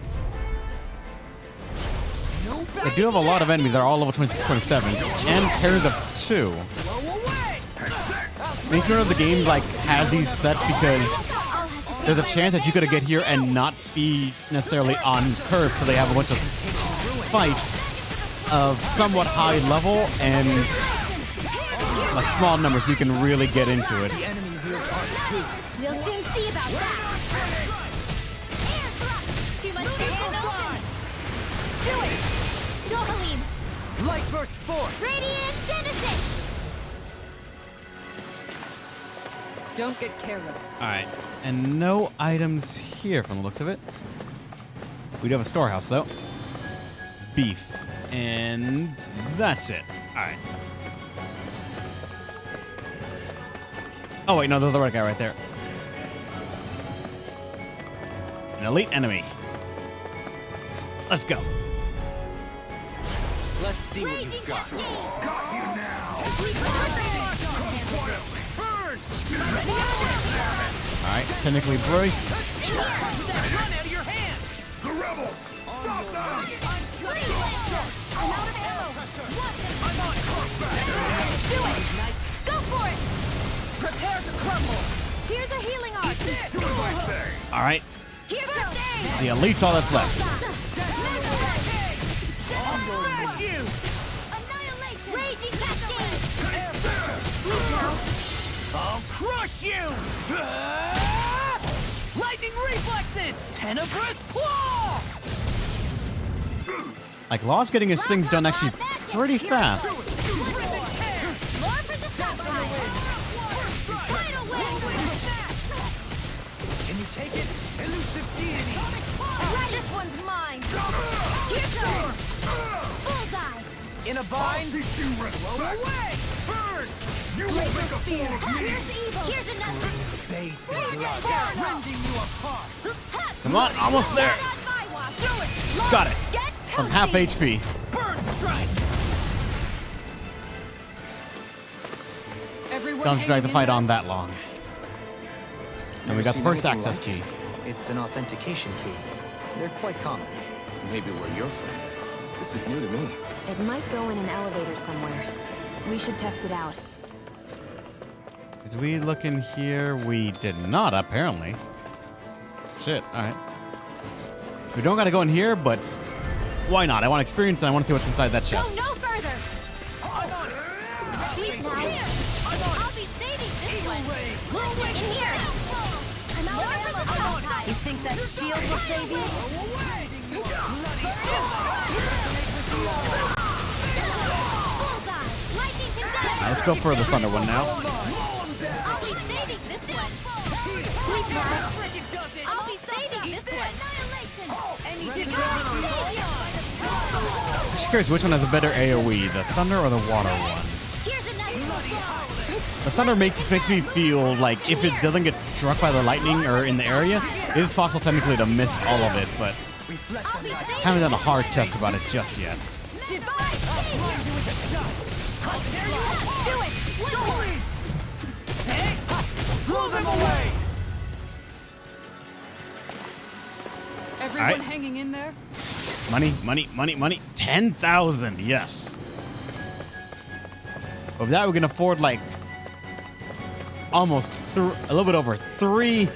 [SPEAKER 3] They do have a lot of enemies. They're all level 26, 27, and pairs of 2. Makes me remember the game like has these sets because there's a chance that you could get here and not be necessarily on curve, so they have a bunch of fights of somewhat high level and like small numbers, so you can really get into it.
[SPEAKER 1] We'll soon see about that. Air thrust. Too much stand open. Do it. Johalim.
[SPEAKER 4] Light burst force!
[SPEAKER 1] Radiant Genesis.
[SPEAKER 5] Don't get careless.
[SPEAKER 3] All right, and no items here from the looks of it. We do have a storehouse though. Beef, and that's it. All right. Oh wait, no, there's the right guy right there. An elite enemy. Let's go.
[SPEAKER 6] Let's see what you've got.
[SPEAKER 3] All right, technically break.
[SPEAKER 4] Run out of your hand! The rebel! Stop them!
[SPEAKER 1] I'm out of ammo. Do it. Go for it.
[SPEAKER 4] Prepare to crumble!
[SPEAKER 1] Here's a healing arc.
[SPEAKER 3] All right,
[SPEAKER 1] Here goes.
[SPEAKER 3] the elite's all that's left.
[SPEAKER 4] Smash you!
[SPEAKER 1] Annihilation. Raging cascade.
[SPEAKER 4] I'll crush you! Lightning reflexes! Tenebrous claw!
[SPEAKER 3] Like Law's getting his things done actually pretty fast.
[SPEAKER 1] More for the sapphire. Tidal wave.
[SPEAKER 4] Can you take it? Elusive deity!
[SPEAKER 1] Right, this one's mine. Here goes. Bullseye.
[SPEAKER 4] In a bind? Blow away! Burn! You will make a fool of me!
[SPEAKER 1] Here's evil. Here's another.
[SPEAKER 4] Bathed in blood, rending you apart!
[SPEAKER 3] Come on, almost there. Got it. From half HP.
[SPEAKER 4] Burn strike!
[SPEAKER 5] Everyone
[SPEAKER 3] Don't drag the
[SPEAKER 5] hanging in
[SPEAKER 3] fight
[SPEAKER 5] there?
[SPEAKER 3] on that long. And we got the first access key.
[SPEAKER 6] It's an authentication key. They're quite common.
[SPEAKER 2] Maybe where you're from. This is new to me.
[SPEAKER 8] It might go in an elevator somewhere. We should test it out.
[SPEAKER 3] Did we look in here? We did not, apparently. Shit, alright. We don't gotta go in here, but why not? I want experience and I want to see what's inside that
[SPEAKER 1] Go
[SPEAKER 3] chest.
[SPEAKER 1] no further.
[SPEAKER 4] I'm on it!
[SPEAKER 1] Please now. I'll be saving this one. Look in here. I'm out of ammo. You think that shield will save you? Bullseye. Lightning conductor.
[SPEAKER 3] Let's go for the thunder one now.
[SPEAKER 1] I'll be saving this one. I'll be saving this one.
[SPEAKER 3] I'm just curious which one has a better AoE, the thunder or the water one? The thunder makes me feel like if it doesn't get struck by the lightning or in the area, it is possible technically to miss all of it, but haven't done a hard test about it just yet.
[SPEAKER 7] Blow them away!
[SPEAKER 5] Everyone
[SPEAKER 3] Alright.
[SPEAKER 5] hanging in there?
[SPEAKER 3] Money, money, money, money. 10,000, yes. With that, we can afford like almost a little bit over 3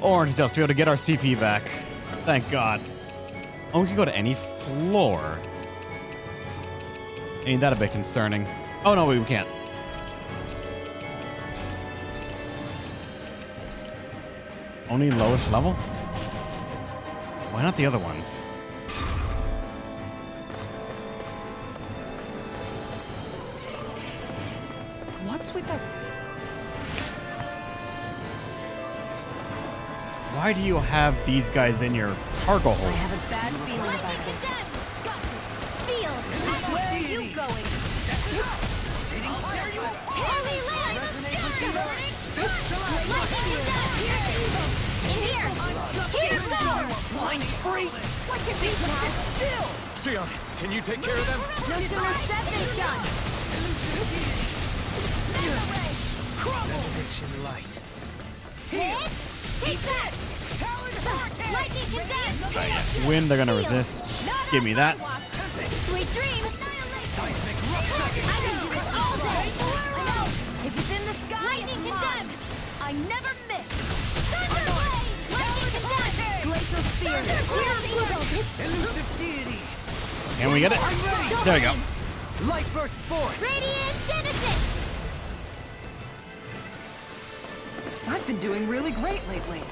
[SPEAKER 3] orange dust to be able to get our CP back. Thank God. Oh, we can go to any floor. Ain't that a bit concerning? Oh no, we can't. Only lowest level? Why not the other ones?
[SPEAKER 5] What's with that?
[SPEAKER 3] Why do you have these guys in your cargo holds?
[SPEAKER 1] Bad feeling about this. Seal. Where are you going? Holy land! In here! Here, flower!
[SPEAKER 7] Flying freak!
[SPEAKER 1] What can be now?
[SPEAKER 7] Still! Sion, can you take care of them?
[SPEAKER 1] No sooner said than done.
[SPEAKER 7] Benediction light.
[SPEAKER 1] Hit! Take that! Lightning condensed!
[SPEAKER 3] Wind, they're gonna resist. Give me that.
[SPEAKER 1] Sweet dreams! I can do it all day! If it's in the sky, lightning condemned! I never miss! Thunder blade! Lightning condemned! Glacial spear!
[SPEAKER 7] Elusive deity!
[SPEAKER 3] Can we get it? There we go.
[SPEAKER 7] Light burst forth!
[SPEAKER 1] Radiant citizen!
[SPEAKER 5] I've been doing really great lately.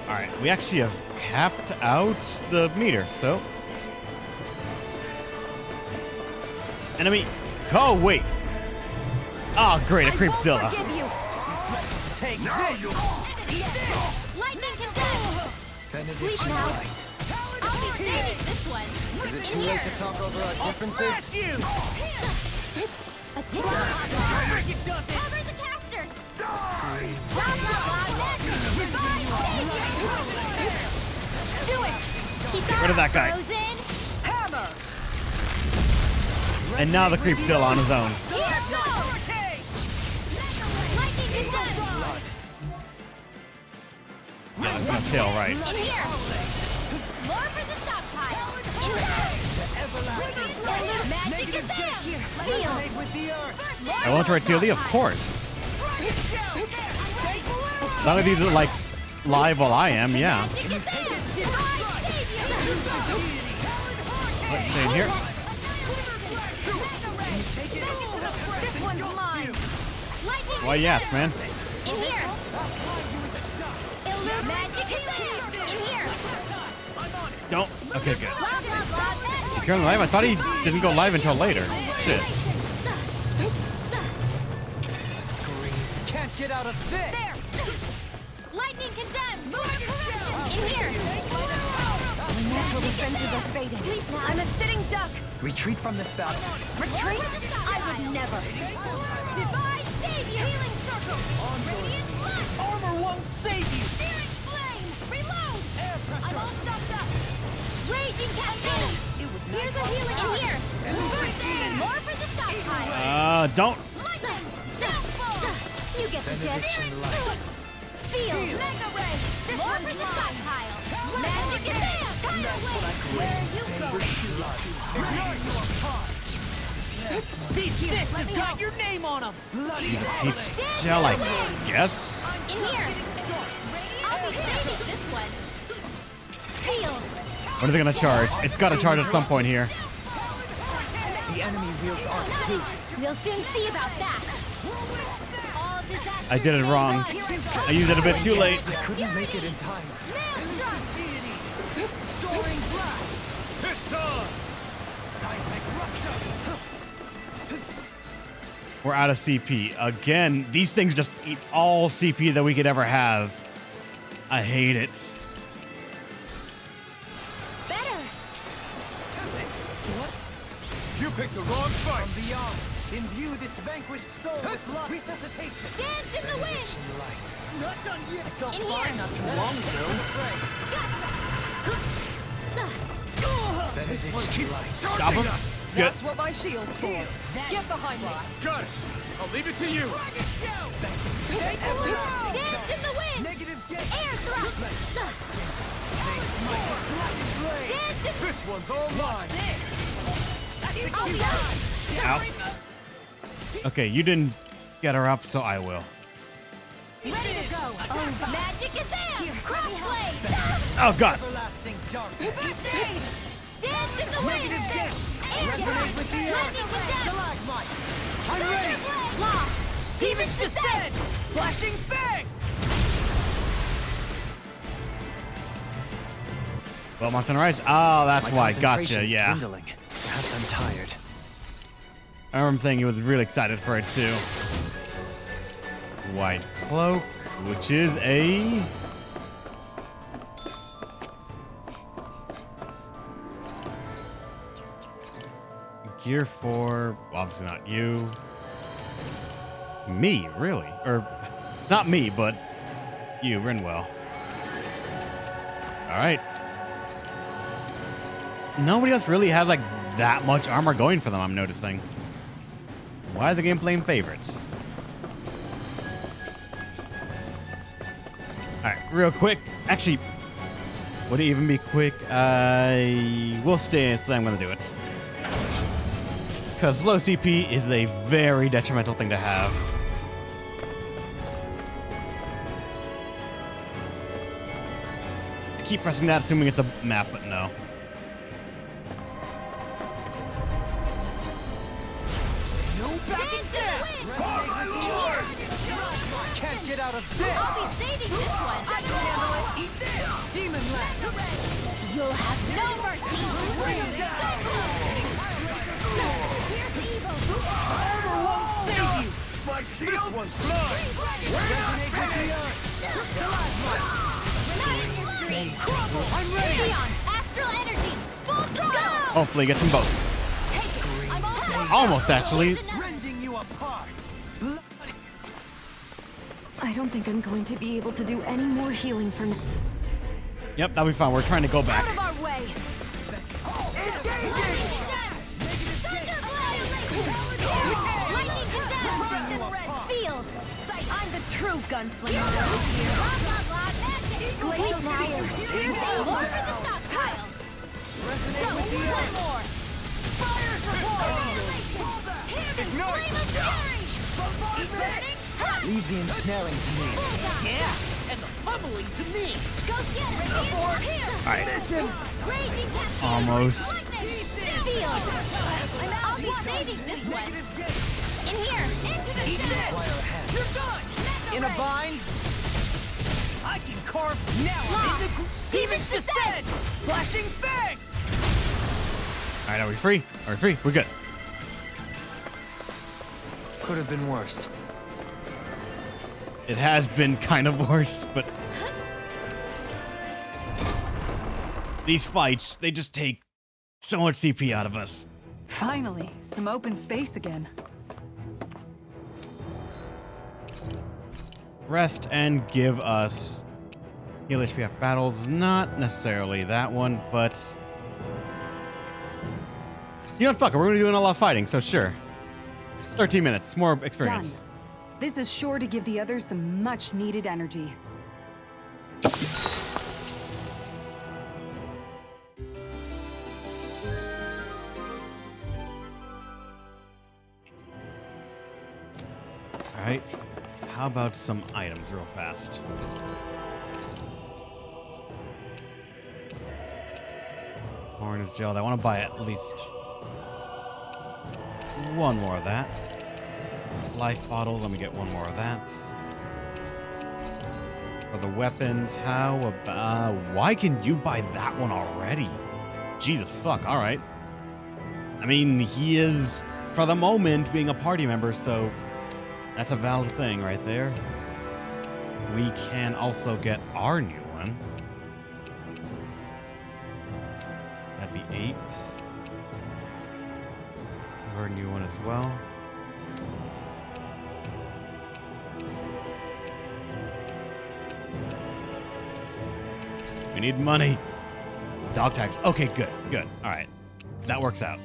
[SPEAKER 3] All right, we actually have capped out the meter, so. Enemy. Oh, wait. Oh, great, a Creepzilla.
[SPEAKER 1] I won't forgive you!
[SPEAKER 7] Take this!
[SPEAKER 1] Lightning condemned!
[SPEAKER 7] Benediction
[SPEAKER 1] Sleep now.
[SPEAKER 7] light.
[SPEAKER 1] I'll be saving this one!
[SPEAKER 7] Is it too late to talk over our differences? You!
[SPEAKER 1] A chance! Cover the casters! Blah, blah, blah, magic! Do it! Keep
[SPEAKER 3] Get rid of that guy.
[SPEAKER 1] frozen. Hammer!
[SPEAKER 3] And now the Creepzilla on his own.
[SPEAKER 1] Here goes! Lightning condemned!
[SPEAKER 3] Yeah, it's gonna tail right.
[SPEAKER 1] In here! More for the stockpile! In here! Magic is there! Seal!
[SPEAKER 7] With the earth!
[SPEAKER 3] I want to try TLD, of course. As long as these are like live while I am, yeah. Let's stay in here.
[SPEAKER 1] This one's mine!
[SPEAKER 3] Why yes, man?
[SPEAKER 1] In here! Magic is there! In here!
[SPEAKER 3] Don't. Okay, good.
[SPEAKER 1] Blah, blah, blah, magic!
[SPEAKER 3] He's going live? I thought he didn't go live until later. Shit.
[SPEAKER 7] Can't get out of this!
[SPEAKER 1] There! Lightning condemned! In here! My natural defenses are fading. I'm a sitting duck!
[SPEAKER 7] Retreat from this battle.
[SPEAKER 1] Retreat? I would never! Divine savior! Healing circle! Radiant blood!
[SPEAKER 7] Armor won't save you!
[SPEAKER 1] Searing flame! Reload! I'm all stocked up! Raging cascade! Here's a healing in here! More for the stockpile!
[SPEAKER 3] Don't.
[SPEAKER 1] Lightning! You get the gist! Seal! Mega ray! More for the stockpile! Magic is there! Fire away! Where are you going?
[SPEAKER 7] This has got your name on him! Bloody
[SPEAKER 3] Peach gel, I guess.
[SPEAKER 1] In here! I'll be saving this one! Seal!
[SPEAKER 3] When is it gonna charge? It's gotta charge at some point here.
[SPEAKER 7] The enemy wields arcs too.
[SPEAKER 1] We'll soon see about that! All disaster
[SPEAKER 3] I did it wrong. I used it a bit too late.
[SPEAKER 7] I couldn't make it in time. Soaring blast! Seismic rupture!
[SPEAKER 3] We're out of CP. Again, these things just eat all CP that we could ever have. I hate it.
[SPEAKER 1] Better.
[SPEAKER 7] You picked the wrong fight.
[SPEAKER 6] From beyond, imbue this vanquished soul with love. Resuscitation.
[SPEAKER 1] Dance in the wind.
[SPEAKER 6] Not done yet. I felt
[SPEAKER 1] In
[SPEAKER 6] fine
[SPEAKER 1] here.
[SPEAKER 6] not too long ago.
[SPEAKER 3] Stop him. Good.
[SPEAKER 5] That's what my shield's for. Get behind me.
[SPEAKER 7] Got it. I'll leave it to you.
[SPEAKER 1] Dance in the wind.
[SPEAKER 6] Negative death.
[SPEAKER 1] Air thrust. Dance in
[SPEAKER 7] This one's all mine.
[SPEAKER 1] I'll be on.
[SPEAKER 3] Ow. Okay, you didn't get her up, so I will.
[SPEAKER 1] Ready to go. Magic is in. Crossblade.
[SPEAKER 3] Oh, God.
[SPEAKER 6] Everlasting darkness.
[SPEAKER 1] Dance in the wind. Air
[SPEAKER 6] Resonate with the earth.
[SPEAKER 1] lightning descent.
[SPEAKER 6] Stalagmite.
[SPEAKER 1] I'm ready. Lock. Demons descend.
[SPEAKER 6] Flashing bang.
[SPEAKER 3] Well, Monster Rise. Oh, that's
[SPEAKER 6] My
[SPEAKER 3] why. Gotcha.
[SPEAKER 6] concentration's
[SPEAKER 3] Yeah.
[SPEAKER 6] dwindling. Perhaps I'm tired.
[SPEAKER 3] I remember saying he was really excited for it too. White cloak, which is a gear for obviously not you. Me, really, or not me, but you, Rinwell. All right. Nobody else really has like that much armor going for them, I'm noticing. Why are the game playing favorites? Alright, real quick. Actually, would it even be quick? We'll stay, so I'm gonna do it. Because low CP is a very detrimental thing to have. I keep pressing that, assuming it's a map, but no.
[SPEAKER 6] Can't get out of this.
[SPEAKER 1] I'll be saving this one.
[SPEAKER 6] I can handle it. Eat this. Demon land.
[SPEAKER 1] You'll have no mercy. Here's the evil.
[SPEAKER 6] Save you.
[SPEAKER 7] My shield was blind.
[SPEAKER 6] Resonate with the earth. I'm ready.
[SPEAKER 1] Neon, astral energy, full throttle.
[SPEAKER 3] Hopefully get them both.
[SPEAKER 1] I'm
[SPEAKER 3] Almost, actually.
[SPEAKER 6] Rending you apart.
[SPEAKER 8] I don't think I'm going to be able to do any more healing for now.
[SPEAKER 3] Yep, that'll be fine. We're trying to go back.
[SPEAKER 1] Out of our way. Sealed. I'm the true gunslinger. Glacial fire. Here's the more for the stockpile. One more. Fire support. Here's the flame of fury. Burning.
[SPEAKER 6] Leave the ensnaring to me.
[SPEAKER 1] Yeah, and the bubbling to me. Go get it. Here.
[SPEAKER 3] All right.
[SPEAKER 1] Raging cascade.
[SPEAKER 3] Almost.
[SPEAKER 1] Sealed. I'll be saving this one. In here. Into the shed.
[SPEAKER 6] You're done. In a bind. I can carve now.
[SPEAKER 1] Demons descend.
[SPEAKER 6] Flashing bang.
[SPEAKER 3] All right, are we free? Are we free? We're good.
[SPEAKER 6] Could have been worse.
[SPEAKER 3] It has been kind of worse, but these fights, they just take so much CP out of us.
[SPEAKER 5] Finally, some open space again.
[SPEAKER 3] Rest and give us heal HPF battles. Not necessarily that one, but you know, fuck it. We're gonna be doing a lot of fighting, so sure. 13 minutes, more experience.
[SPEAKER 5] Done. This is sure to give the others some much-needed energy.
[SPEAKER 3] All right. How about some items real fast? Orange gel. I want to buy at least one more of that. Life bottle. Let me get one more of that. For the weapons, how about... why can you buy that one already? Jesus fuck. All right. I mean, he is for the moment, being a party member, so that's a valid thing right there. We can also get our new one. That'd be 8. Our new one as well. We need money. Dog tags. Okay, good, good. All right. That works out.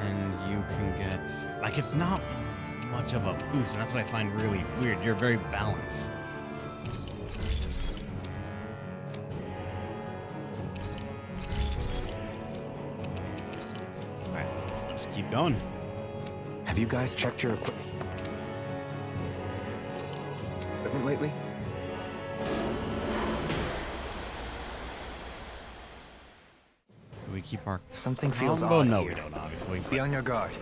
[SPEAKER 3] And you can get, like, it's not much of a boost, and that's what I find really weird. You're very balanced. All right, let's keep going.
[SPEAKER 2] Have you guys checked your equipment lately?
[SPEAKER 3] Do we keep our
[SPEAKER 6] Something feels
[SPEAKER 3] combo?
[SPEAKER 6] odd
[SPEAKER 3] No,
[SPEAKER 6] here.
[SPEAKER 3] we don't, obviously.
[SPEAKER 6] Be on your guard.